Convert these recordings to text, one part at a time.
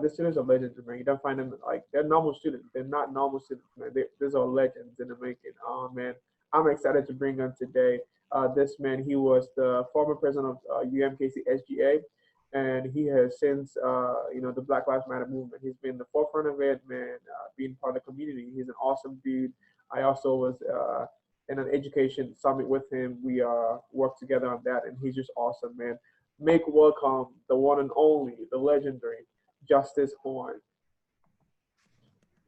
The students are legends, man. You don't find them like they're normal students. They're not normal students, man. These are legends in the making. Oh man, I'm excited to bring on today. This man, he was the former president of UMKC SGA, and he has since, the Black Lives Matter movement. He's been the forefront of it, man. Being part of the community. He's an awesome dude. I also was in an education summit with him. We worked together on that, and he's just awesome, man. Make welcome the one and only, the legendary Justice Horn.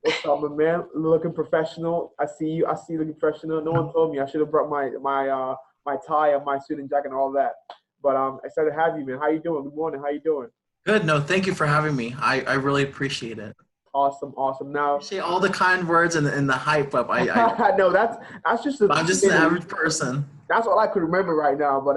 What's up, my man? Looking professional. I see you. I see you looking professional. No one told me I should have brought my tie and my student jacket and all that. But I'm excited to have you, man. How you doing? Good morning. How you doing? Good. No, thank you for having me. I really appreciate it. Awesome, awesome. Now, appreciate all the kind words and the hype up. I no, that's just. I'm just an average person. That's all I could remember right now. But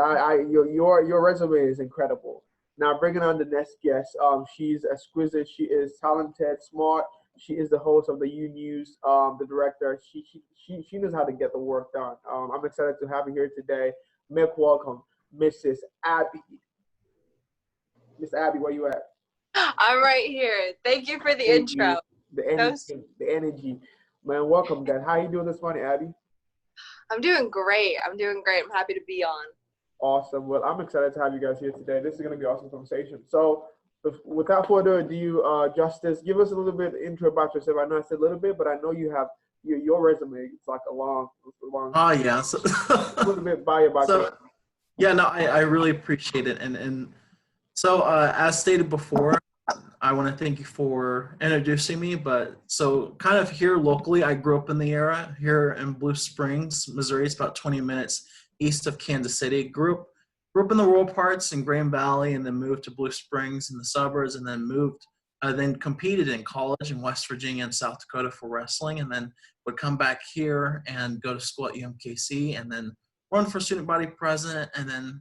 your resume is incredible. Now, bringing on the next guest. She's exquisite. She is talented, smart. She is the host of the U News, the director. She knows how to get the work done. I'm excited to have you here today. Make welcome, Mrs. Abbey. Miss Abbey, where you at? I'm right here. Thank you for the intro. The energy. Man, welcome, guys. How you doing this morning, Abbey? I'm doing great. I'm happy to be on. Awesome. Well, I'm excited to have you guys here today. This is going to be an awesome conversation. So, without further ado, Justice, give us a little bit intro about yourself. I know I said a little bit, but I know you have your resume. It's like a long. Oh yeah. So, a little bit about yourself. Yeah, no, I really appreciate it, and so as stated before, I want to thank you for introducing me. But so kind of here locally, I grew up in the area here in Blue Springs, Missouri. It's about 20 minutes east of Kansas City. Grew up in the rural parts in Green Valley, and then moved to Blue Springs in the suburbs, and then competed in college in West Virginia and South Dakota for wrestling, and then would come back here and go to school at UMKC, and then run for student body president, and then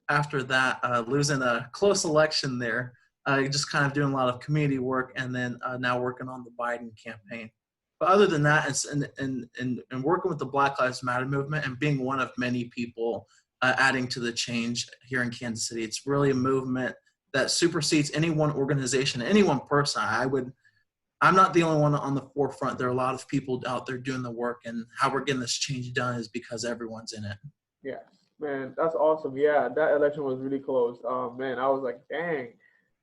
after that, losing a close election there, just kind of doing a lot of community work, and then now working on the Biden campaign. But other than that, it's in working with the Black Lives Matter movement and being one of many people adding to the change here in Kansas City. It's really a movement that supersedes any one organization, any one person. I'm not the only one on the forefront. There are a lot of people out there doing the work, and how we're getting this change done is because everyone's in it. Yeah, man, that's awesome. Yeah, that election was really close. Man, I was like, dang.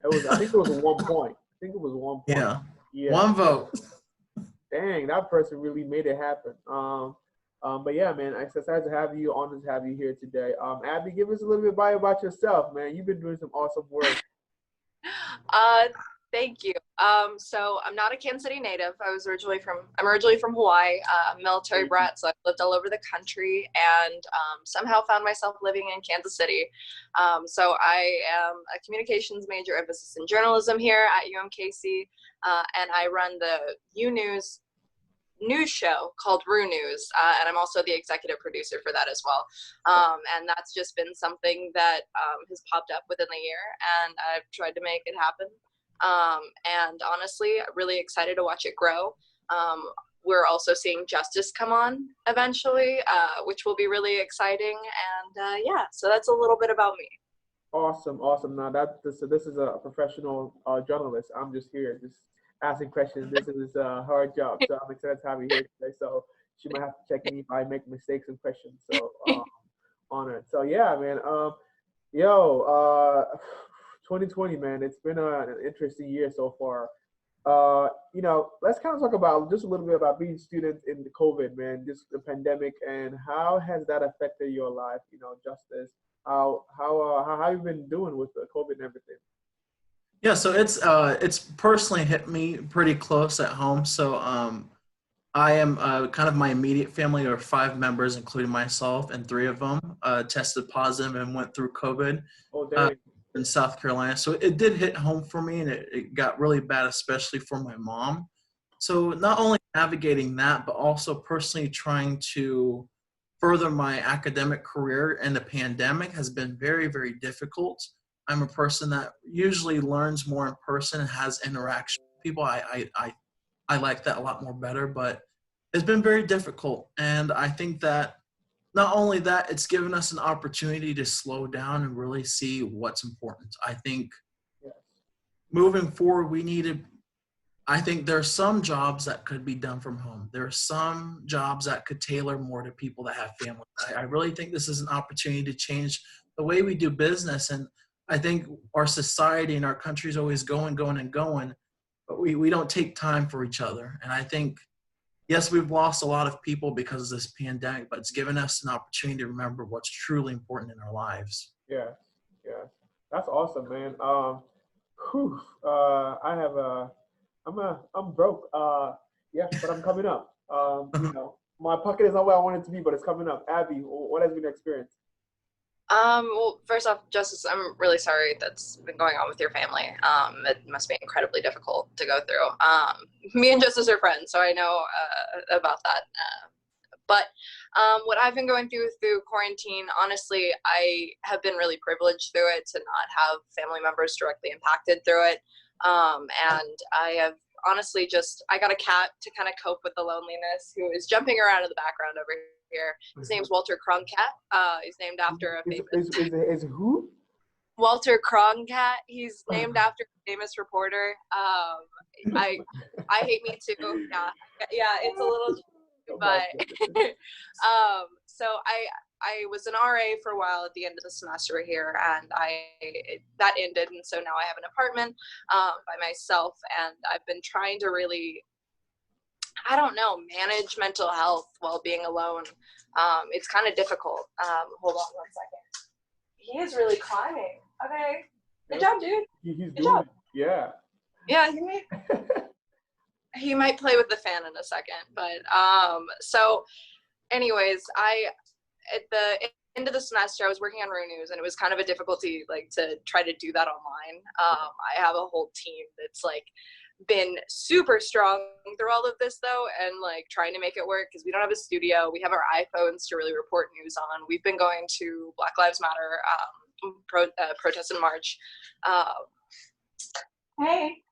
I think it was 1 point. Yeah. One vote. Dang, that person really made it happen. But yeah, man, I'm excited to have you, honored to have you here today. Abby, give us a little bit about yourself, man. You've been doing some awesome work. Thank you. So I'm not a Kansas City native. I'm originally from Hawaii. I'm a military brat, so I've lived all over the country, and somehow found myself living in Kansas City. So I am a communications major, emphasis in journalism here at UMKC, and I run the U News news show called Rue News, and I'm also the executive producer for that as well. And that's just been something that has popped up within the year, and I've tried to make it happen. And honestly, really excited to watch it grow. We're also seeing Justice come on eventually, which will be really exciting. And yeah, so that's a little bit about me. Awesome. Now this is a professional journalist. I'm just here, just asking questions. This is her job, so I'm excited to have you here today. So she might have to check me if I make mistakes and questions. So honored. So yeah, man. 2020, man, it's been an interesting year so far. Let's kind of talk about just a little bit about being students in the COVID, man, just the pandemic, and how has that affected your life? Justice, how you been doing with the COVID and everything? Yeah, so it's personally hit me pretty close at home. So I am kind of my immediate family are 5 members, including myself, and 3 of them tested positive and went through COVID. Oh, dang. In South Carolina. So it did hit home for me, and it got really bad, especially for my mom. So not only navigating that, but also personally trying to further my academic career in the pandemic has been very, very difficult. I'm a person that usually learns more in person and has interaction with people. I like that a lot more better, but it's been very difficult. And I think that not only that, it's given us an opportunity to slow down and really see what's important. I think moving forward, we need to, I think there are some jobs that could be done from home. There are some jobs that could tailor more to people that have families. I really think this is an opportunity to change the way we do business. And I think our society and our country is always going, but we don't take time for each other. And I think, yes, we've lost a lot of people because of this pandemic, but it's given us an opportunity to remember what's truly important in our lives. Yeah, yeah, that's awesome, man. Whew, I have I'm broke. Yeah, but I'm coming up. My pocket is not where I want it to be, but it's coming up. Abby, what has been your experience? Well, first off, Justice, I'm really sorry that's been going on with your family. It must be incredibly difficult to go through. Me and Justice are friends, so I know about that. But what I've been going through quarantine, honestly, I have been really privileged through it to not have family members directly impacted through it. And I have honestly I got a cat to kind of cope with the loneliness, who is jumping around in the background over here. His name's Walter Krongcat. He's named after a famous... Is who? Walter Krongcat. He's named after a famous reporter. I hate me too. Yeah, it's a little... But so I was an RA for a while at the end of the semester here, and that ended, and so now I have an apartment by myself, and I've been trying to really, I don't know, manage mental health while being alone. It's kind of difficult. Hold on 1 second. He is really climbing. Okay, good job, dude. He's good doing job. it. Yeah. Yeah, he might play with the fan in a second, but so anyways, at the end of the semester I was working on Rue News, and it was kind of a difficulty to try to do that online. I have a whole team that's been super strong through all of this though, and trying to make it work because we don't have a studio. We have our iPhones to really report news on. We've been going to Black Lives Matter protests in March. Hey,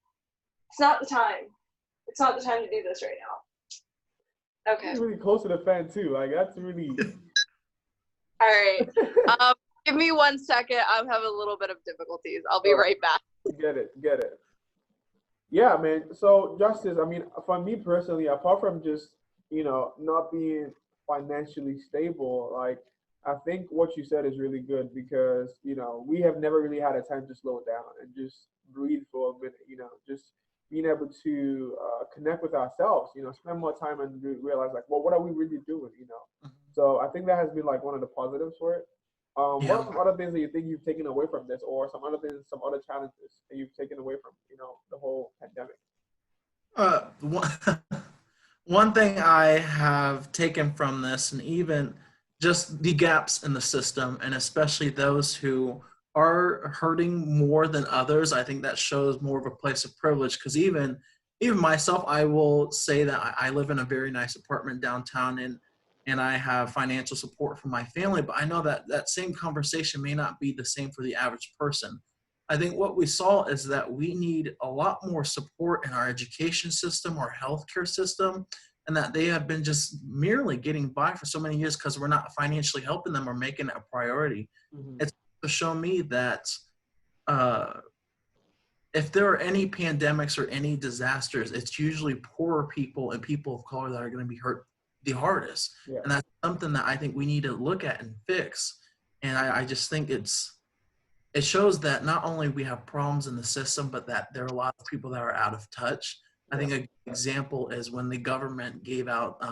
it's not the time. It's not the time to do this right now. Okay. He's really close to the fan too. That's really... All right. Give me 1 second. I'm having a little bit of difficulties. I'll be right back. Get it. Yeah, man. So, Justice, I mean, for me personally, apart from just, not being financially stable, I think what you said is really good because, we have never really had a time to slow down and just breathe for a minute, just being able to connect with ourselves, spend more time and realize what are we really doing, Mm-hmm. So I think that has been one of the positives for it. What Yeah. are some other things that you think you've taken away from this, or some other things, some other challenges that you've taken away from, the whole pandemic? One thing I have taken from this, and even just the gaps in the system, and especially those who are hurting more than others, I think that shows more of a place of privilege. Because even myself, I will say that I live in a very nice apartment downtown, and I have financial support from my family, but I know that same conversation may not be the same for the average person. I think what we saw is that we need a lot more support in our education system, our healthcare system, and that they have been just merely getting by for so many years because we're not financially helping them or making it a priority. Mm-hmm. It's to show me that if there are any pandemics or any disasters, it's usually poorer people and people of color that are going to be hurt the hardest. Yeah. And that's something that I think we need to look at and fix. And I just think it shows that not only we have problems in the system, but that there are a lot of people that are out of touch. I think a good example is when the government gave out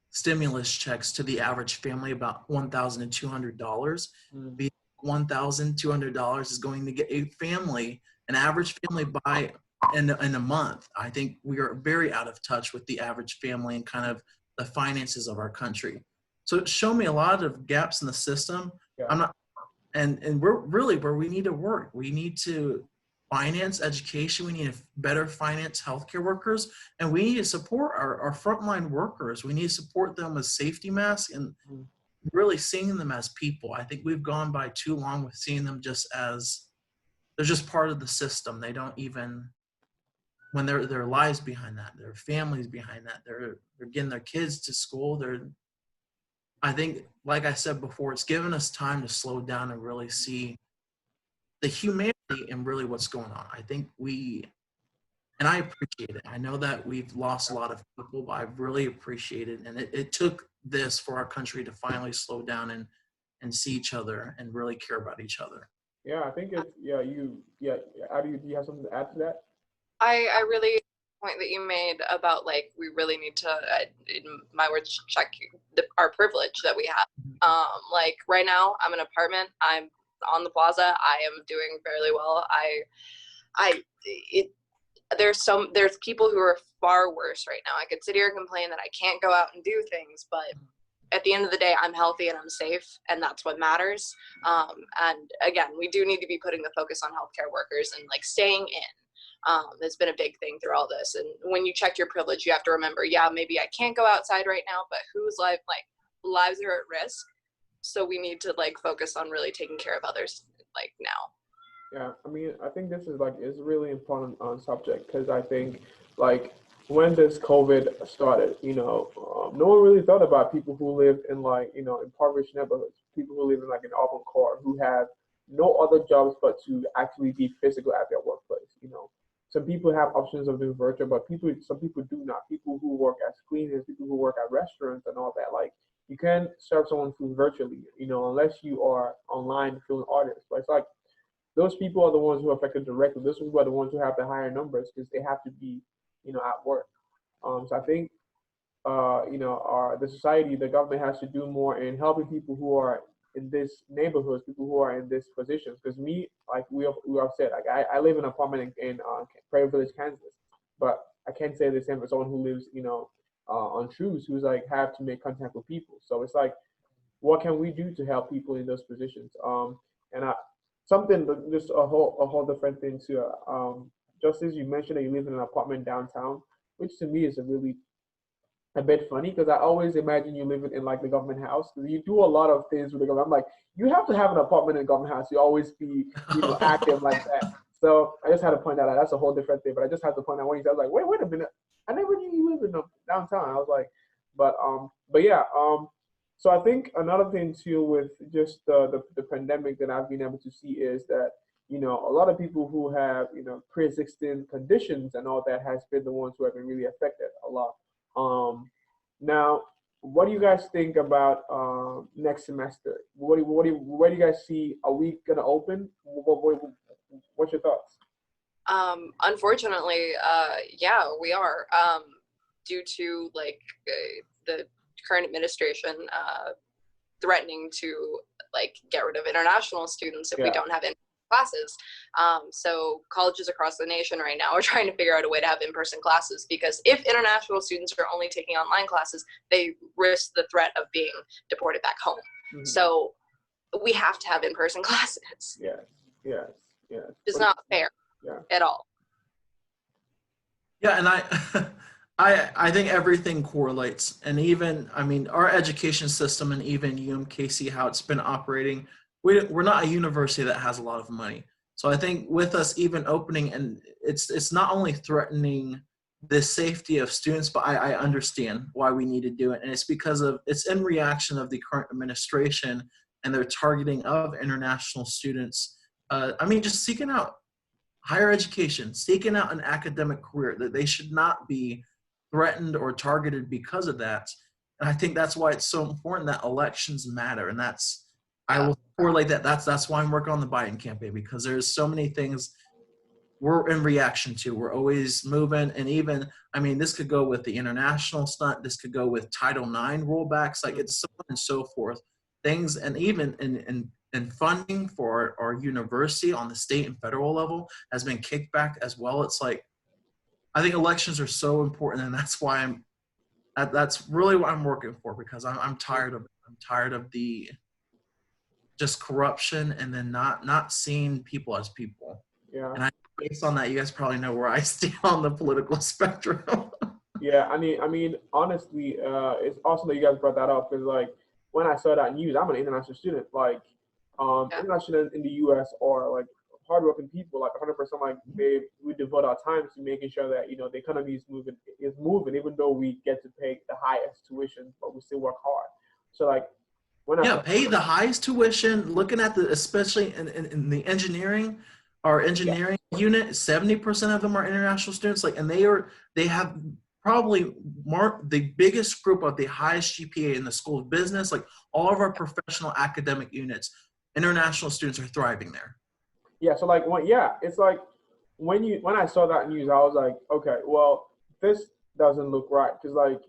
stimulus checks to the average family, about $1,200. Mm-hmm. The $1,200 is going to get an average family by in a month. I think we are very out of touch with the average family and kind of the finances of our country. So it showed me a lot of gaps in the system. Yeah. And we're really where we need to work. We need to finance education. We need to better finance healthcare workers, and we need to support our frontline workers. We need to support them with safety masks and really seeing them as people. I think we've gone by too long with seeing them just as they're just part of the system. They don't even, when their lives behind that, their families behind that, they're getting their kids to school. I think, like I said before, it's given us time to slow down and really see the humanity and really what's going on. I think and I appreciate it. I know that we've lost a lot of people, but I really appreciate it. And it took this for our country to finally slow down and see each other and really care about each other. Yeah, I think it's Abby, do you have something to add to that? I really point that you made about like we really need to, in my words, check our privilege that we have. Like right now, I'm in an apartment. I'm on the plaza. I am doing fairly well. There's people who are far worse right now. I could sit here and complain that I can't go out and do things, but at the end of the day, I'm healthy and I'm safe, and that's what matters. And again, we do need to be putting the focus on healthcare workers and like staying in. That's been a big thing through all this. And when you check your privilege, you have to remember, yeah, maybe I can't go outside right now, but whose lives are at risk? So we need to like focus on really taking care of others like now. Yeah, I mean, I think this is a really important subject because I think like when this COVID started, no one really thought about people who live in impoverished neighborhoods, people who live in like an urban core who have no other jobs but to actually be physical at their workplace. Some people have options of doing virtual, but some people do not. People who work as cleaners, people who work at restaurants and all that, like you can't serve someone food virtually, unless you are online through an artist. But it's like those people are the ones who are affected directly. Those people are the ones who have the higher numbers because they have to be, at work. So I think, the society, the government has to do more in helping people who are in this neighborhoods, people who are in this positions. Because me, like we have said, like I live in an apartment in Prairie Village, Kansas, but I can't say the same as someone who lives, on Trues, who's like have to make contact with people. So it's like, what can we do to help people in those positions? And something just a whole different thing too. Just as you mentioned that you live in an apartment downtown, which to me is a bit funny because I always imagine you living in like the government house because you do a lot of things with the government. I'm like, you have to have an apartment in the government house. You always be, active like that. So I just had to point that out. That's a whole different thing. But I just had to point out when he said, I was like, wait a minute. I never knew you live in the downtown. I was like, but yeah. So I think another thing too with just the pandemic that I've been able to see is that a lot of people who have pre-existing conditions and all that has been the ones who have been really affected a lot. Now, what do you guys think about next semester? Where do you guys see? Are we gonna open? What's your thoughts? Unfortunately, yeah, we are. Due to like the current administration threatening to like get rid of international students if we don't have in classes. So colleges across the nation right now are trying to figure out a way to have in-person classes because if international students are only taking online classes, they risk the threat of being deported back home. Mm-hmm. So we have to have in-person classes. Yes. It's not fair at all. Yeah, and I think everything correlates. And even, I mean, our education system and even UMKC, how it's been operating, we're not a university that has a lot of money. So I think with us even opening, and it's not only threatening the safety of students, but I understand why we need to do it. And it's because it's in reaction of the current administration and their targeting of international students. I mean, just seeking out higher education, seeking out an academic career, that they should not be threatened or targeted because of that. And I think that's why it's so important that elections matter. And I will correlate that. That's why I'm working on the Biden campaign, because there's so many things we're in reaction to. We're always moving. And even, I mean, this could go with the international stunt. This could go with Title IX rollbacks. Like it's so on and so forth. Things, and even in funding for our university on the state and federal level has been kicked back as well. It's like, I think elections are so important, and that's why that's really what I'm working for, because I'm tired of the just corruption and then not seeing people as people. Yeah. And based on that, you guys probably know where I stand on the political spectrum. Yeah, I mean, honestly, it's awesome that you guys brought that up because, like, when I saw that news, I'm an international student. Like, international in the U.S. are like hardworking people, like 100%. Like, we devote our time to making sure that the economy is moving, even though we get to pay the highest tuition, but we still work hard. So, like, when I Yeah, saw, pay the highest tuition, looking at especially in the engineering, our yeah, engineering unit, 70% of them are international students. Like, and they have probably the biggest group of the highest GPA in the School of Business. Like all of our professional academic units, international students are thriving there. yeah. So like it's like when I saw that news, I was like, okay, well, this doesn't look right because like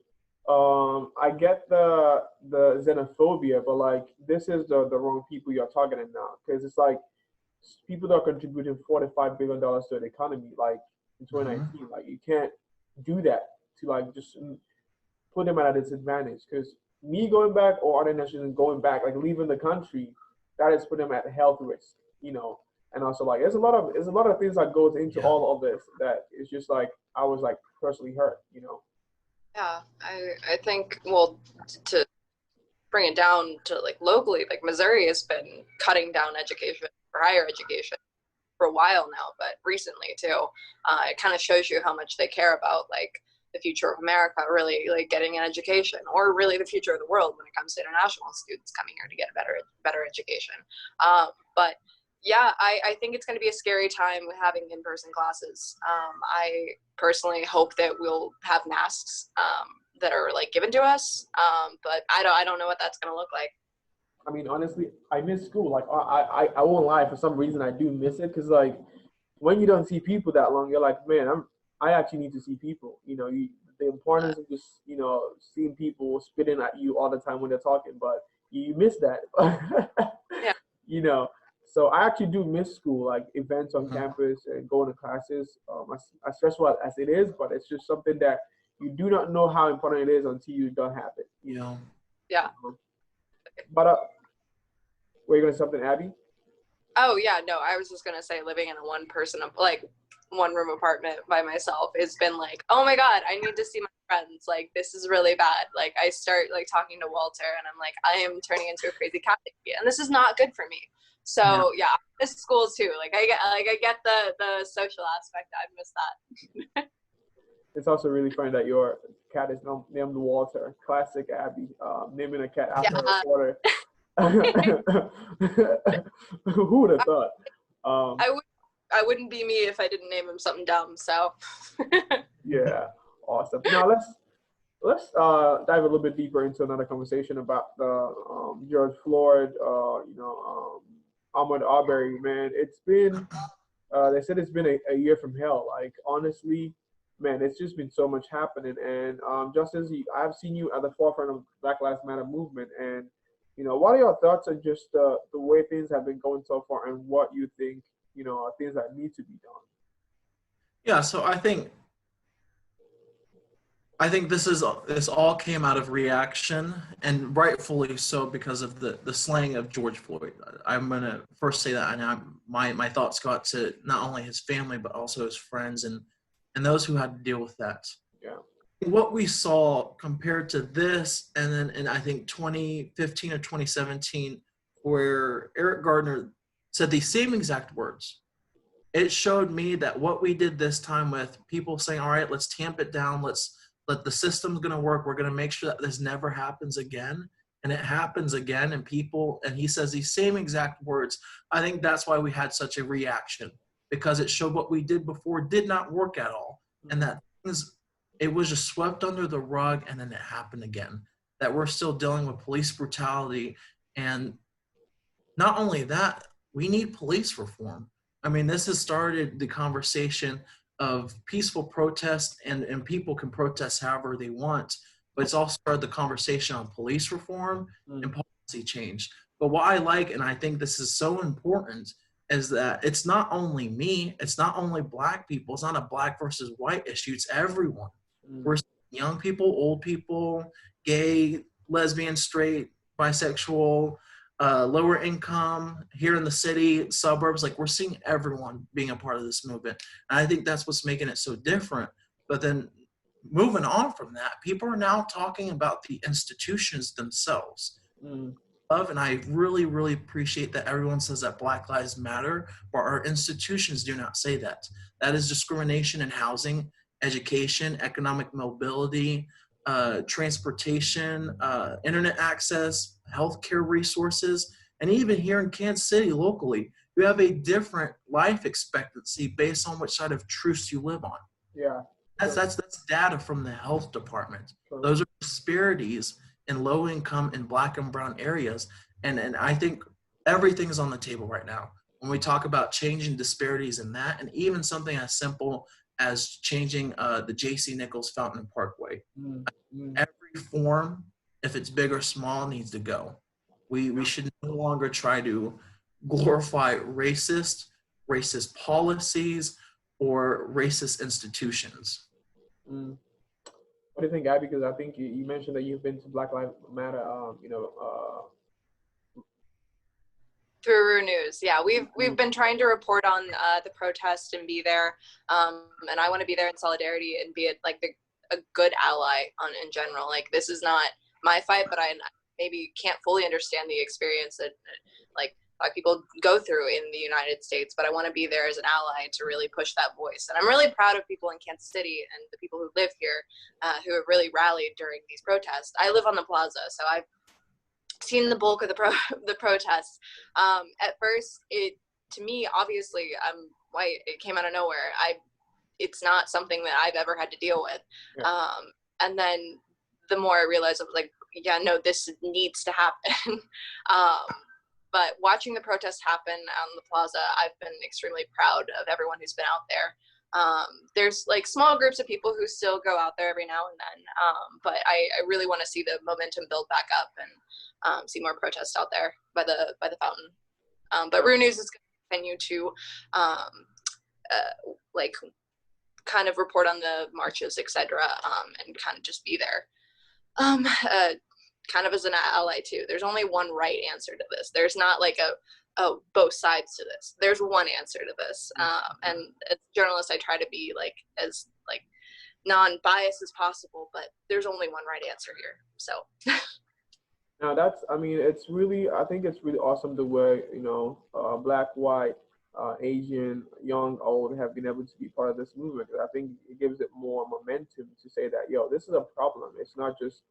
I get the xenophobia, but like this is the wrong people you're targeting now because it's like people that are contributing $45 billion to the economy, like in Mhm. 2019, like you can't do that to like just put them at a disadvantage because me going back or other nations going back, like leaving the country, that is put them at health risk, you know. And also like there's a lot of things that goes into Yeah. all of this that is just like I was like personally hurt, you know. Yeah, I think, well, to bring it down to like locally, like Missouri has been cutting down education for higher education for a while now, but recently too. It kind of shows you how much they care about like the future of America, really like getting an education, or really the future of the world when it comes to international students coming here to get a better education. But yeah, I think it's going to be a scary time with having in-person classes. I personally hope that we'll have masks that are like given to us, but I don't know what that's going to look like. I mean, honestly, I miss school. Like I won't lie. For some reason, I do miss it because like when you don't see people that long, you're like, man, I actually need to see people. You know, the Uh, importance of just seeing people spitting at you all the time when they're talking, but you miss that. yeah, you know, so I actually do miss school, like events on Mhm. campus and going to classes. As stressful as it is, but it's just something that you do not know how important it is until you don't have it. You Yeah. know, yeah. but were you gonna say something, Abby? Oh yeah, no, I was just gonna say living in a one room apartment by myself has been like, oh my god, I need to see my friends. Like this is really bad. Like I start like talking to Walter and I'm like, I am turning into a crazy cat lady, and this is not good for me. Yeah. So yeah, I miss school too. I get the social aspect. I miss that. It's also really funny that your cat is named Walter. Classic Abby, naming a cat after a Yeah. reporter. Who would have thought? Um, I would I wouldn't be me if I didn't name him something dumb. So yeah, awesome. Now let's dive a little bit deeper into another conversation about the George Floyd, Ahmaud Arbery. Man, it's been they said it's been a year from hell. Like honestly, man, it's just been so much happening. And Justice, I've seen you at the forefront of Black Lives Matter movement. And what are your thoughts on just the way things have been going so far, and what you think are things that need to be done? Yeah. So I think this all came out of reaction, and rightfully so, because of the slaying of George Floyd. I'm gonna first say that, and my thoughts got to not only his family but also his friends and those who had to deal with that. Yeah. What we saw compared to this, and then in I think 2015 or 2017, where Eric Gardner said the same exact words. It showed me that what we did this time, with people saying, all right, let's tamp it down, let's let the system's going to work, we're going to make sure that this never happens again, and it happens again, and he says these same exact words. I think that's why we had such a reaction, because it showed what we did before did not work at all, and that it was just swept under the rug, and then it happened again, that we're still dealing with police brutality. And not only that, we need police reform. I mean, this has started the conversation of peaceful protest, and people can protest however they want, but it's also started the conversation on police reform and policy change. But what I like, and I think this is so important, is that it's not only me, it's not only Black people, it's not a Black versus white issue, it's everyone. We're young people, old people, gay, lesbian, straight, bisexual, lower income, here in the city, suburbs. Like, we're seeing everyone being a part of this movement. And I think that's what's making it so different. But then moving on from that, people are now talking about the institutions themselves. And I really, really appreciate that everyone says that Black Lives Matter, but our institutions do not say that. That is discrimination in housing, education, economic mobility, transportation, internet access, healthcare resources, and even here in Kansas City locally, you have a different life expectancy based on which side of truce you live on. Yeah. That's data from the health department. Sure. Those are disparities in low income and black and brown areas. And I think everything is on the table right now when we talk about changing disparities in that, and even something as simple as changing the J.C. Nichols Fountain Parkway. Every form, if it's big or small, needs to go. We should no longer try to glorify racist policies or racist institutions. What do you think, Abby? Because I think you mentioned that you've been to Black Lives Matter, through Rue News. Yeah, we've been trying to report on the protest and be there. And I want to be there in solidarity and be a good ally in general. Like, this is not my fight, but I maybe can't fully understand the experience that like Black people go through in the United States, but I want to be there as an ally to really push that voice. And I'm really proud of people in Kansas City and the people who live here who have really rallied during these protests. I live on the plaza, so I've seen the bulk of the protests. At first, to me, obviously, I'm white. It came out of nowhere. It's not something that I've ever had to deal with. Yeah. And then the more I realized, I was like, yeah, no, this needs to happen. But watching the protest happen on the plaza, I've been extremely proud of everyone who's been out there. There's like small groups of people who still go out there every now and then. But I really want to see the momentum build back up and see more protests out there by the fountain. But Rue News is going to continue to kind of report on the marches, etc., and kind of just be there. Kind of as an ally too. There's only one right answer to this. There's not like both sides to this. There's one answer to this. And as a journalist, I try to be as non-biased as possible, but there's only one right answer here. So. Now I think it's really awesome the way, Black, white, Asian, young, old have been able to be part of this movement. I think it gives it more momentum to say that, this is a problem. It's not just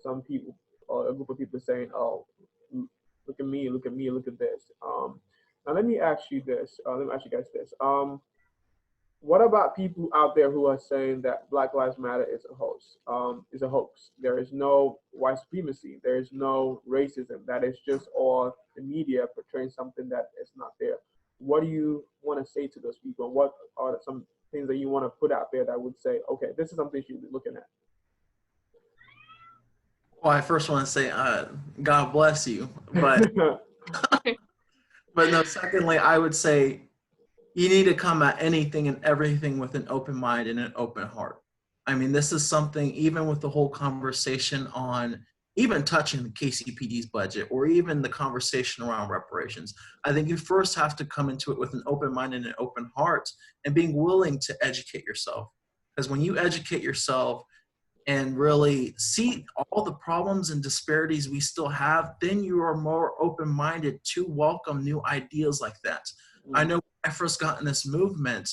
some people or a group of people saying, oh, look at me, look at me, look at this. Now let me ask you this. Let me ask you guys this. What about people out there who are saying that Black Lives Matter is a hoax? There is no white supremacy. There is no racism. That is just all the media portraying something that is not there. What do you want to say to those people? What are some things that you want to put out there that would say, okay, this is something you should be looking at? Well, I first want to say, God bless you. But, but no, secondly, I would say you need to come at anything and everything with an open mind and an open heart. I mean, this is something, even with the whole conversation on even touching the KCPD's budget or even the conversation around reparations, I think you first have to come into it with an open mind and an open heart and being willing to educate yourself. Because when you educate yourself and really see all the problems and disparities we still have, then you are more open-minded to welcome new ideas like that. I know when I first got in this movement,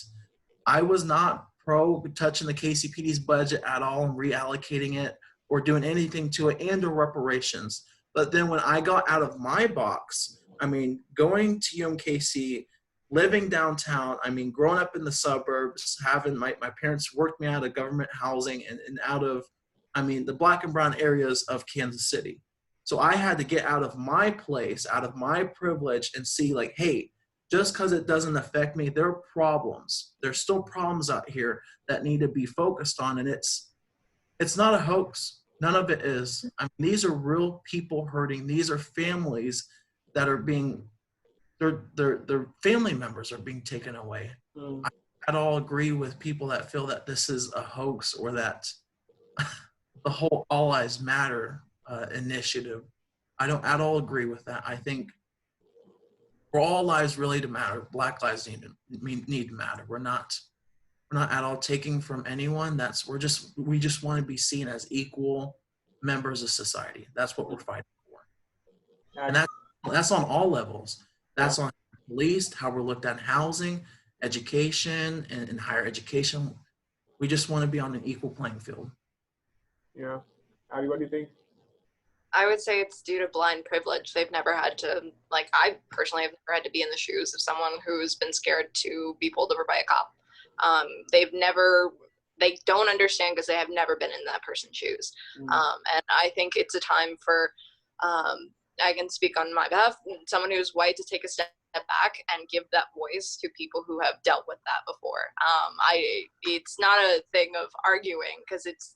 I was not pro touching the KCPD's budget at all and reallocating it or doing anything to it and or reparations. But then when I got out of my box, I mean, going to UMKC, living downtown, I mean, growing up in the suburbs, having my parents worked me out of government housing and out of, I mean, the black and brown areas of Kansas City. So I had to get out of my place, out of my privilege and see like, hey, just because it doesn't affect me, there are problems. There's still problems out here that need to be focused on. And it's not a hoax. None of it is. I mean, these are real people hurting. These are families that are being, their family members are being taken away. I at all agree with people that feel that this is a hoax or that the whole All Lives Matter initiative. I don't at all agree with that. I think for all lives really to matter, Black lives need to matter. We're not at all taking from anyone. We just want to be seen as equal members of society. That's what we're fighting for. And that's on all levels. That's on police, how we're looked at in housing, education, and higher education. We just want to be on an equal playing field. Yeah. Abby, what do you think? I would say it's due to blind privilege. They've never had to, like, I personally have never had to be in the shoes of someone who's been scared to be pulled over by a cop. They've never, they don't understand because they have never been in that person's shoes. Mm. And I think it's a time for, I can speak on my behalf, someone who's white to take a step back and give that voice to people who have dealt with that before. It's not a thing of arguing because it's,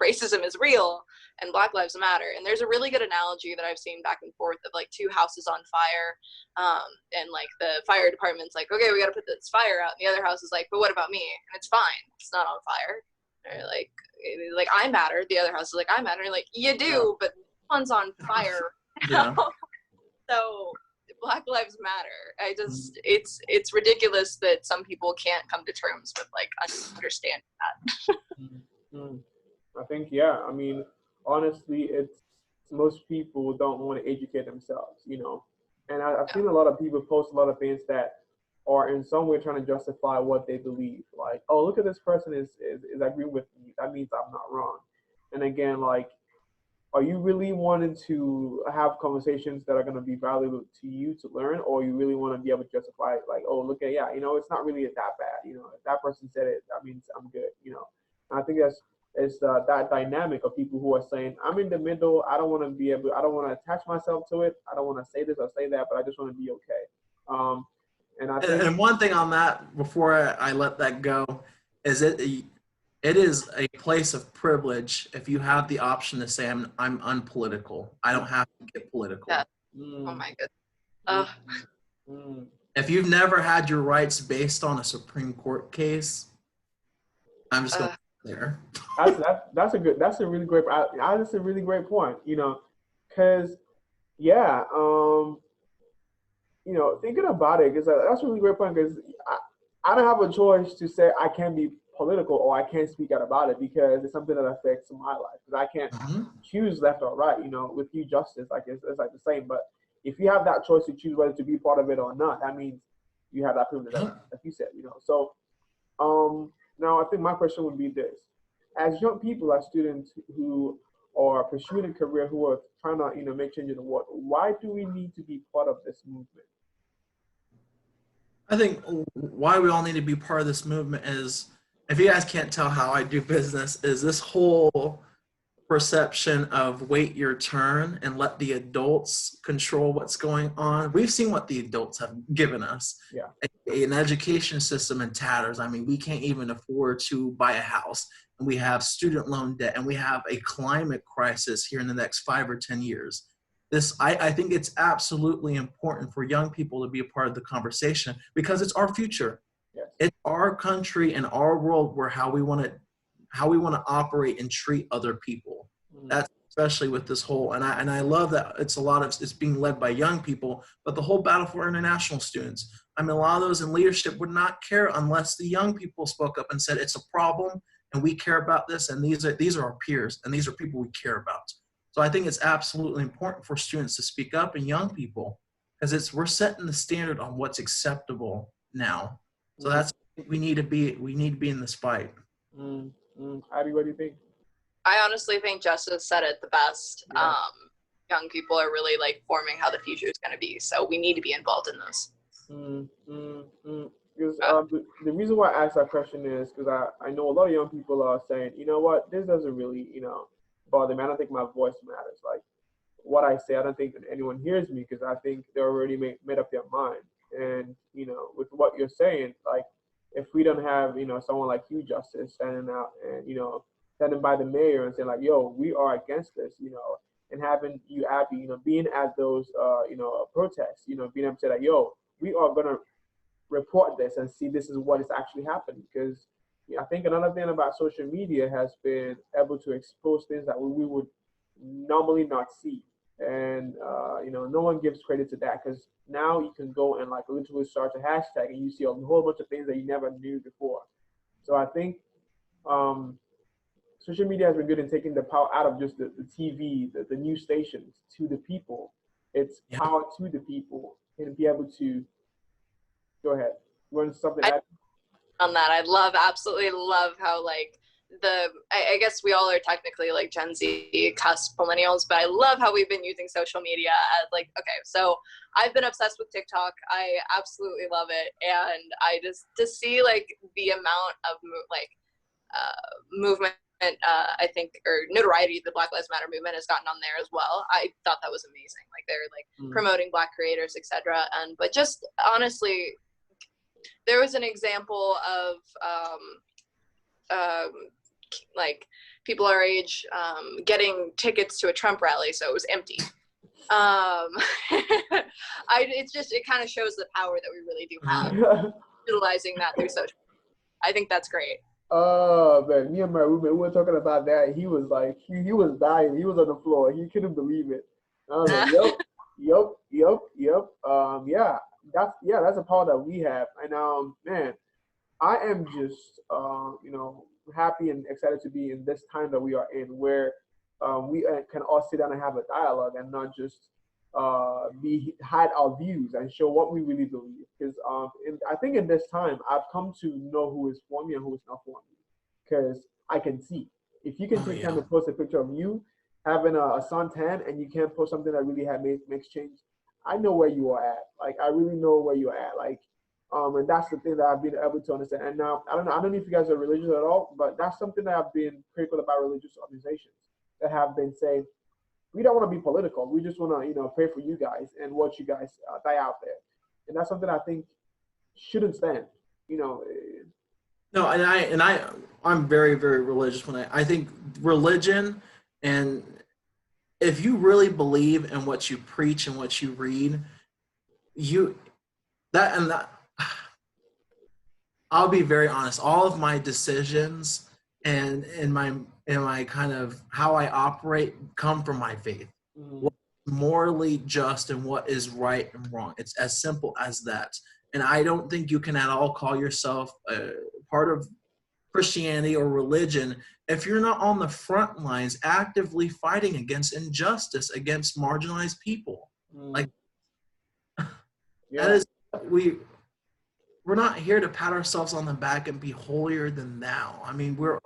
racism is real and Black Lives Matter. And there's a really good analogy that I've seen back and forth of like two houses on fire. And like the fire department's like, okay, we got to put this fire out. And the other house is like, but what about me? And it's fine. It's not on fire. Or like I matter. The other house is like, I matter. And like, you do, but one's on fire. Yeah. So Black Lives Matter. I just, it's ridiculous that some people can't come to terms with like understanding that. Mm. I think, yeah. I mean, honestly, it's most people don't want to educate themselves, you know. And I've seen a lot of people post a lot of things that are in some way trying to justify what they believe. Like, oh, look at this person is agreeing with me. That means I'm not wrong. And again, like, are you really wanting to have conversations that are going to be valuable to you to learn, or you really want to be able to justify it? Like, oh, look at, yeah, you know, it's not really that bad. You know, if that person said it, that means I'm good. You know, and I think that's it's that dynamic of people who are saying, I'm in the middle. I don't want to be able. I don't want to attach myself to it. I don't want to say this or say that, but I just want to be okay. Um, and I think, And one thing on that, before I let that go, is it is a place of privilege if you have the option to say I'm unpolitical. I don't have to get political. Yeah. mm, Oh my goodness. mm, If you've never had your rights based on a Supreme Court case, I'm just going there. that's a really great. That's a really great point. You know, because yeah, you know, thinking about it, because that's a really great point. Because I don't have a choice to say I can be political or I can't speak out about it because it's something that affects my life. Because I can't Mhm. choose left or right. You know, with you justice, like it's like the same. But if you have that choice to choose whether to be part of it or not, that means you have that privilege, like you said. You know, so now I think my question would be this: as young people, as students who are pursuing a career, who are trying to make change in the world, why do we need to be part of this movement? I think why we all need to be part of this movement is, if you guys can't tell how I do business, is this whole perception of wait your turn and let the adults control what's going on. We've seen what the adults have given us. Yeah. An education system in tatters. I mean, we can't even afford to buy a house, and we have student loan debt, and we have a climate crisis here in the next 5 or 10 years. I think it's absolutely important for young people to be a part of the conversation because it's our future. Yes. It's our country and our world where how we want to operate and treat other people. That's especially with this whole, and I love that it's being led by young people, but the whole battle for international students. I mean, a lot of those in leadership would not care unless the young people spoke up and said it's a problem and we care about this, and these are our peers and these are people we care about. So I think it's absolutely important for students to speak up and young people, because we're setting the standard on what's acceptable now. So that's we need to be in this fight. Abby, what do you think? I honestly think Justice said it the best. Yeah. Young people are really like forming how the future is going to be, so we need to be involved in this. Because the reason why I asked that question is because I know a lot of young people are saying, you know what, this doesn't really, bother me. I don't think my voice matters. Like what I say, I don't think that anyone hears me because I think they're already made up their mind. And, with what you're saying, like if we don't have, someone like you, Justice, standing out and, standing by the mayor and saying like, yo, we are against this, and having you, Abby, being at those, protests, being able to say that, yo, we are going to report this and see this is what is actually happening. Because I think another thing about social media has been able to expose things that we would normally not see. And, no one gives credit to that because now you can go and like literally search a hashtag and you see a whole bunch of things that you never knew before. So I think social media has been good in taking the power out of just the TV, the news stations to the people. It's power to the people and be able to go ahead. You want something on that. I absolutely love how like I guess we all are technically like Gen Z cusp millennials, but I love how we've been using social media as like, okay, so I've been obsessed with TikTok. I absolutely love it. And I just, to see like the amount of movement, I think, or notoriety the Black Lives Matter movement has gotten on there as well. I thought that was amazing. Like they're like promoting Black creators, etc. And, but just honestly, there was an example of, like people our age getting tickets to a Trump rally, so it was empty. It's just, it kind of shows the power that we really do have utilizing that through social. I think that's great. Oh man, me and my roommate, we were talking about that. He was like, he was dying. He was on the floor. He couldn't believe it. I was like, yep. Yeah, that's a power that we have. And man, I am just happy and excited to be in this time that we are in, where we can all sit down and have a dialogue and not just hide our views and show what we really believe. Because I think in this time, I've come to know who is for me and who is not for me. Because I can see. If you can take time to post a picture of you having a suntan and you can't post something that really makes change, I know where you are at. Like, I really know where you're at. Like, and that's the thing that I've been able to understand. And now, I don't know if you guys are religious at all, but that's something that I've been critical about religious organizations that have been saying, we don't want to be political. We just want to, pray for you guys and watch you guys die out there. And that's something I think shouldn't stand. No, and I'm very, very religious. I think religion, and if you really believe in what you preach and what you read, I'll be very honest. All of my decisions and in my kind of how I operate come from my faith. What's morally just and what is right and wrong. It's as simple as that. And I don't think you can at all call yourself part of Christianity or religion if you're not on the front lines actively fighting against injustice, against marginalized people. Like, that is, we're not here to pat ourselves on the back and be holier than thou. I mean, we're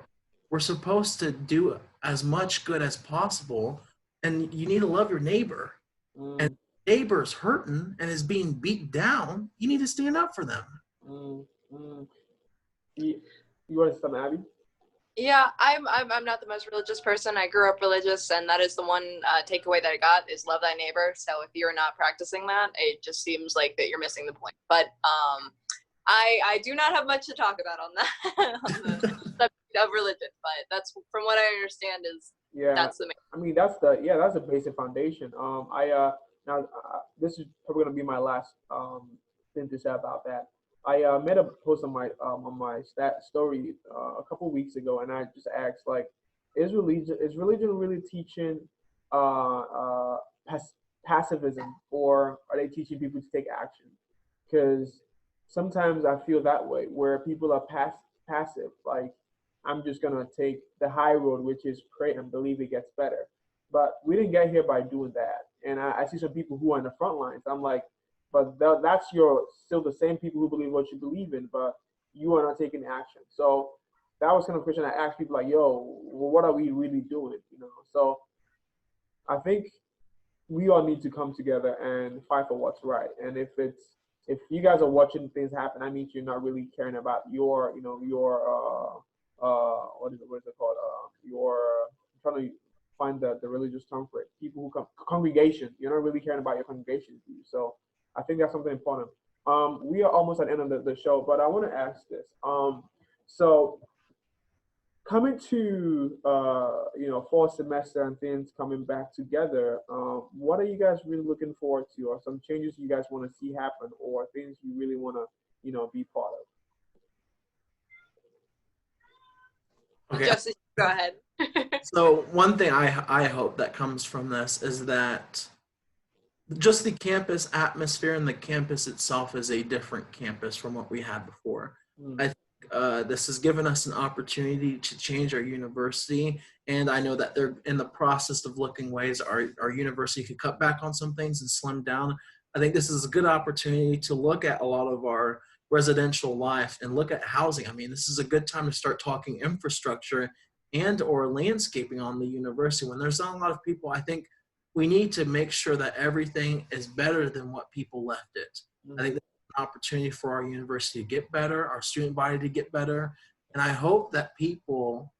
supposed to do as much good as possible, and you need to love your neighbor. And neighbor's hurting and is being beat down, you need to stand up for them. You want to start, Abby? Yeah, I'm not the most religious person. I grew up religious, and that is the one takeaway that I got is love thy neighbor. So if you're not practicing that, it just seems like that you're missing the point. But I do not have much to talk about on that on the subject of religion. But that's, from what I understand, is that's the main. I mean, that's the basic foundation. Now this is probably gonna be my last thing to say about that. I made a post on my story a couple weeks ago, and I just asked, like, is religion really teaching passivism, or are they teaching people to take action? Because sometimes I feel that way, where people are passive, like, I'm just gonna take the high road, which is pray and believe it gets better. But we didn't get here by doing that. And I see some people who are in the front lines. I'm like, but that's still the same people who believe what you believe in, but you are not taking action. So that was kind of a question I asked people, like, yo, well, what are we really doing? So I think we all need to come together and fight for what's right. And if you guys are watching things happen, that means you're not really caring about your what is it called? I'm trying to find the religious term for it. People who come, congregation. You're not really caring about your congregation's views. So I think that's something important. We are almost at the end of the show, but I want to ask this. So coming to fall semester and things coming back together, what are you guys really looking forward to, or some changes you guys want to see happen, or things you really want to be part of? Okay. Justice, go ahead. So one thing I hope that comes from this is that just the campus atmosphere and the campus itself is a different campus from what we had before. I think this has given us an opportunity to change our university, and I know that they're in the process of looking ways our university could cut back on some things and slim down. I think this is a good opportunity to look at a lot of our residential life and look at housing. I mean, this is a good time to start talking infrastructure and or landscaping on the university. When there's not a lot of people, I think we need to make sure that everything is better than what people left it. I think that's an opportunity for our university to get better, our student body to get better. And I hope that people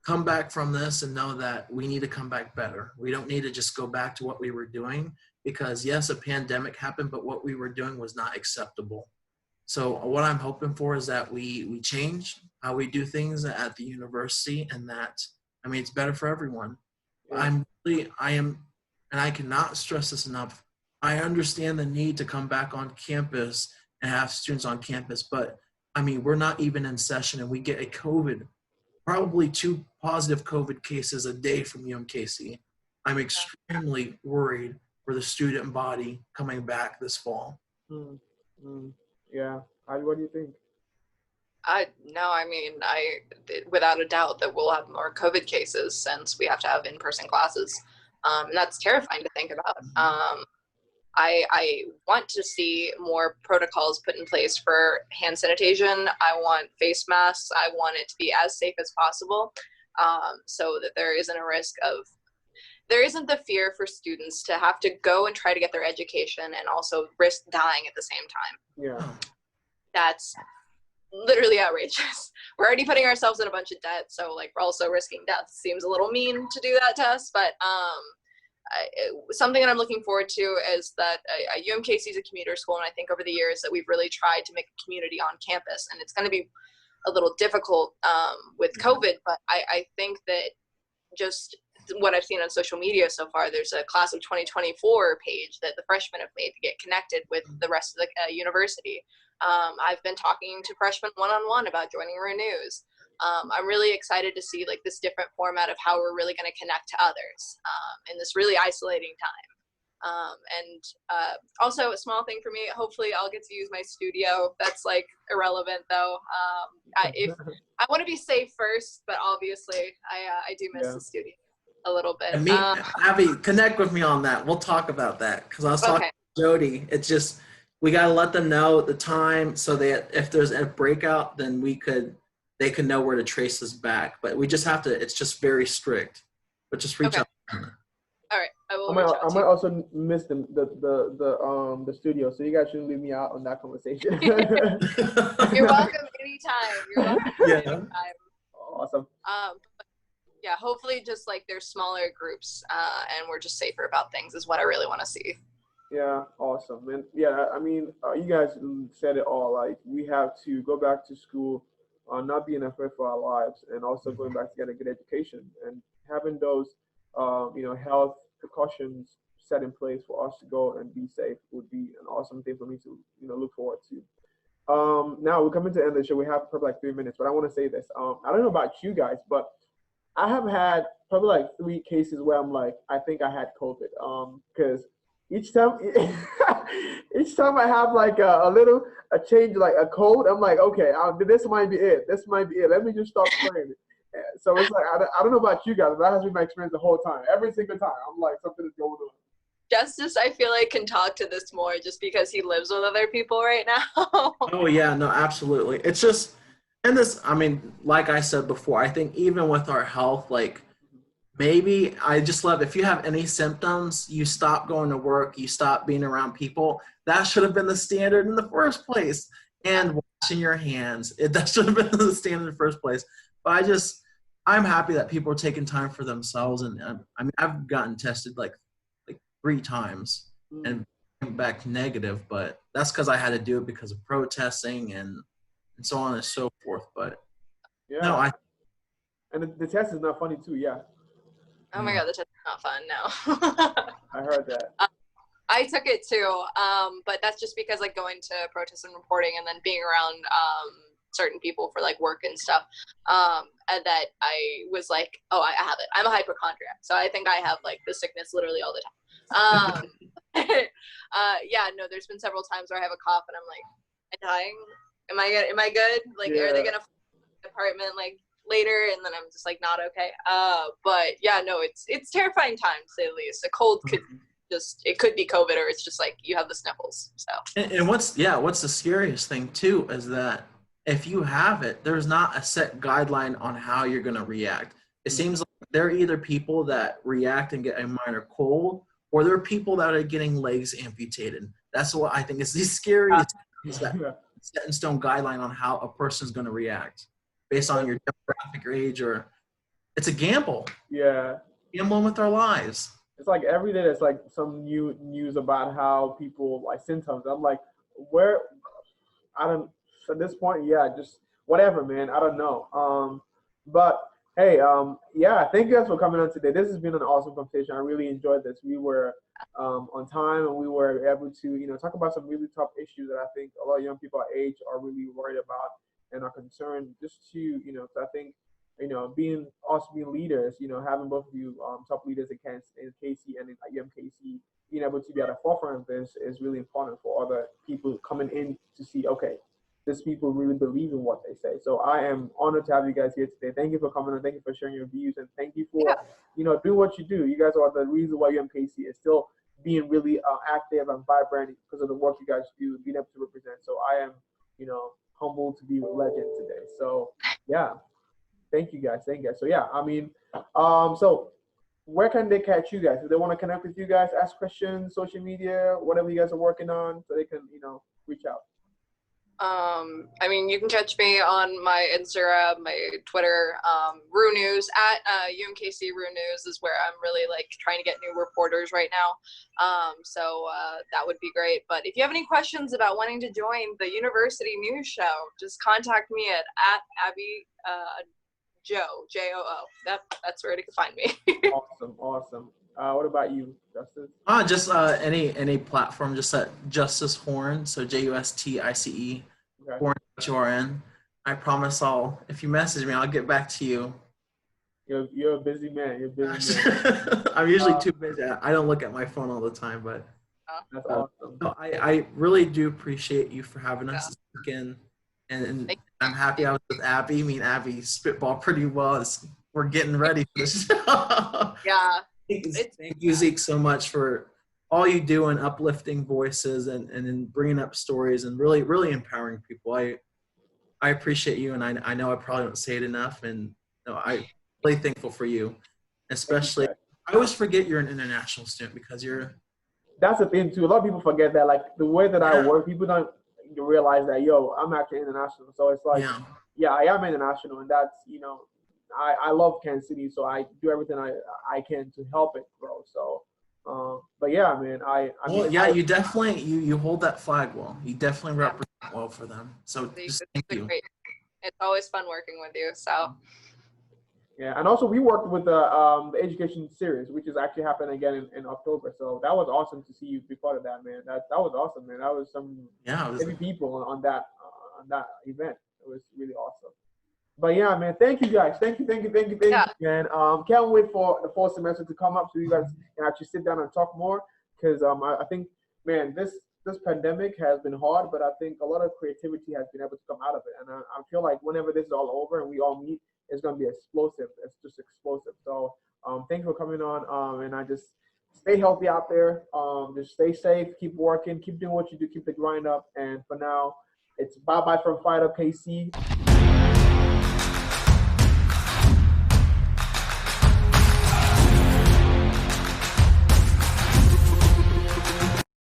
come back from this and know that we need to come back better. We don't need to just go back to what we were doing, because yes, a pandemic happened, but what we were doing was not acceptable. So what I'm hoping for is that we change how we do things at the university, and that, I mean, it's better for everyone. Yeah. And I cannot stress this enough. I understand the need to come back on campus and have students on campus, but I mean, we're not even in session and we get a probably 2 positive COVID cases a day from UMKC. I'm extremely worried for the student body coming back this fall. Yeah. What do you think? No, I mean, without a doubt that we'll have more COVID cases since we have to have in-person classes. And that's terrifying to think about. I want to see more protocols put in place for hand sanitation. I want face masks. I want it to be as safe as possible, so that there isn't the fear for students to have to go and try to get their education and also risk dying at the same time. Yeah. That's literally outrageous. We're already putting ourselves in a bunch of debt, so like we're also risking death. Seems a little mean to do that to us, but something that I'm looking forward to is that UMKC is a commuter school, and I think over the years that we've really tried to make a community on campus, and it's going to be a little difficult with COVID, but I think that just what I've seen on social media so far, there's a class of 2024 page that the freshmen have made to get connected with the rest of the university. I've been talking to freshmen one-on-one about joining Renews. I'm really excited to see like this different format of how we're really going to connect to others in this really isolating time. Also a small thing for me, hopefully I'll get to use my studio. That's like irrelevant though. I want to be safe first, but obviously I do miss the studio a little bit. And Abbey, connect with me on that. We'll talk about that, because I was talking to Jody. It's just, we got to let them know the time so that if there's a breakout, then they can know where to trace us back. But we just have to, it's just very strict. But just reach out. All right, I will. I might also miss the studio, so you guys shouldn't leave me out on that conversation. You're welcome anytime. You're welcome anytime. Awesome. Yeah, hopefully just like there's smaller groups and we're just safer about things is what I really want to see. Yeah, awesome. And yeah, I mean, you guys said it all. Like, we have to go back to school, not being afraid for our lives, and also going back to get a good education, and having those, health precautions set in place for us to go and be safe would be an awesome thing for me to, look forward to. Now we're coming to the end of the show. We have probably like 3 minutes, but I want to say this. I don't know about you guys, but I have had probably like 3 cases where I'm like, I think I had COVID. Because each time I have like a change, like a cold, I'm like, okay, this might be it. This might be it. Let me just stop playing it. So it's like, I don't know about you guys, but that has been my experience the whole time. Every single time, I'm like, something is going on. Justice, I feel like, can talk to this more just because he lives with other people right now. Oh, yeah, no, absolutely. It's just, and this, I mean, like I said before, I think even with our health, like, maybe I just love, if you have any symptoms, you stop going to work, you stop being around people. That should have been the standard in the first place. And washing your hands, that should have been the standard in the first place. But I'm happy that people are taking time for themselves. And I mean, I've gotten tested like 3 times and came back negative, but that's because I had to do it because of protesting and so on and so forth. But yeah, no, and the test is not funny too. Yeah. Oh my God, the test is not fun. No. I heard that. I took it too, but that's just because like going to protest and reporting and then being around certain people for like work and stuff, and that I was like, oh, I have it. I'm a hypochondriac, so I think I have like the sickness literally all the time. Yeah, no, there's been several times where I have a cough and I'm like, am I dying? Am I good? Like, are they gonna find the apartment like later? And then I'm just like not okay. But yeah, no, it's terrifying time to say the least. A cold could just, it could be COVID, or it's just like you have the sniffles. So. And what's the scariest thing too is that if you have it, there's not a set guideline on how you're going to react. It seems like there are either people that react and get a minor cold, or there are people that are getting legs amputated. That's what I think is the scariest is that set in stone guideline on how a person's going to react based on your demographic or age, or it's a gamble. Yeah. Gambling with our lives. It's like every day there's like some new news about how people like symptoms. I'm like, where? I don't. At this point, yeah, just whatever, man. I don't know. But hey, yeah, thank you guys for coming on today. This has been an awesome conversation. I really enjoyed this. We were on time, and we were able to, talk about some really tough issues that I think a lot of young people our age are really worried about and are concerned. Just to, so I think, being leaders, having both of you top leaders in KC and in UMKC, being able to be at the forefront of this is really important for other people coming in to see, okay, these people really believe in what they say. So I am honored to have you guys here today. Thank you for coming and thank you for sharing your views, and thank you for, doing what you do. You guys are the reason why UMKC is still being really active and vibrant because of the work you guys do, being able to represent. So I am, humbled to be with Legend today. So yeah, thank you guys. So yeah, I mean, so where can they catch you guys? If they want to connect with you guys, ask questions, social media, whatever you guys are working on, so they can, reach out. I mean, you can catch me on my Instagram, my Twitter, Rue News at UMKC Rue News is where I'm really like trying to get new reporters right now. So that would be great. But if you have any questions about wanting to join the university news show, just contact me at Abbey Joe, Joo. That's where you can find me. Awesome. What about you, Justice? Just any platform, just at Justice Horn, so JUSTICE, Okay. Horn HORN. I promise if you message me, I'll get back to you. You're a busy man. I'm usually too busy. I don't look at my phone all the time, but that's awesome. No, I really do appreciate you for having us this weekend, and I'm happy I was with Abby. Me and Abby spitball pretty well. We're getting ready for this. Yeah. Thank you, Zeke, so much for all you do in uplifting voices and in bringing up stories and really, really empowering people. I appreciate you, and I know I probably don't say it enough, and I'm really thankful for you. Especially, I always forget you're an international student because you're. That's the thing too. A lot of people forget that, like the way that I work, people don't realize that, I'm actually international. So it's like, yeah, I am international, and that's, I love Kansas City, so I do everything I can to help it grow. So, but yeah, man, you definitely you hold that flag well. You definitely represent well for them. So just thank you. Great. It's always fun working with you. So. Yeah, and also we worked with the education series, which is actually happening again in October. So that was awesome to see you be part of that, man. That was awesome, man. That was some heavy people on that event. It was really awesome. But yeah, man, thank you guys. Thank you, man. Can't wait for the fall semester to come up so you guys can actually sit down and talk more. Because I think, man, this pandemic has been hard, but I think a lot of creativity has been able to come out of it. And I feel like whenever this is all over and we all meet, it's gonna be explosive. It's just explosive. So thanks for coming on. And I just stay healthy out there. Just stay safe, keep working, keep doing what you do, keep the grind up. And for now, it's bye-bye from FiredUp KC.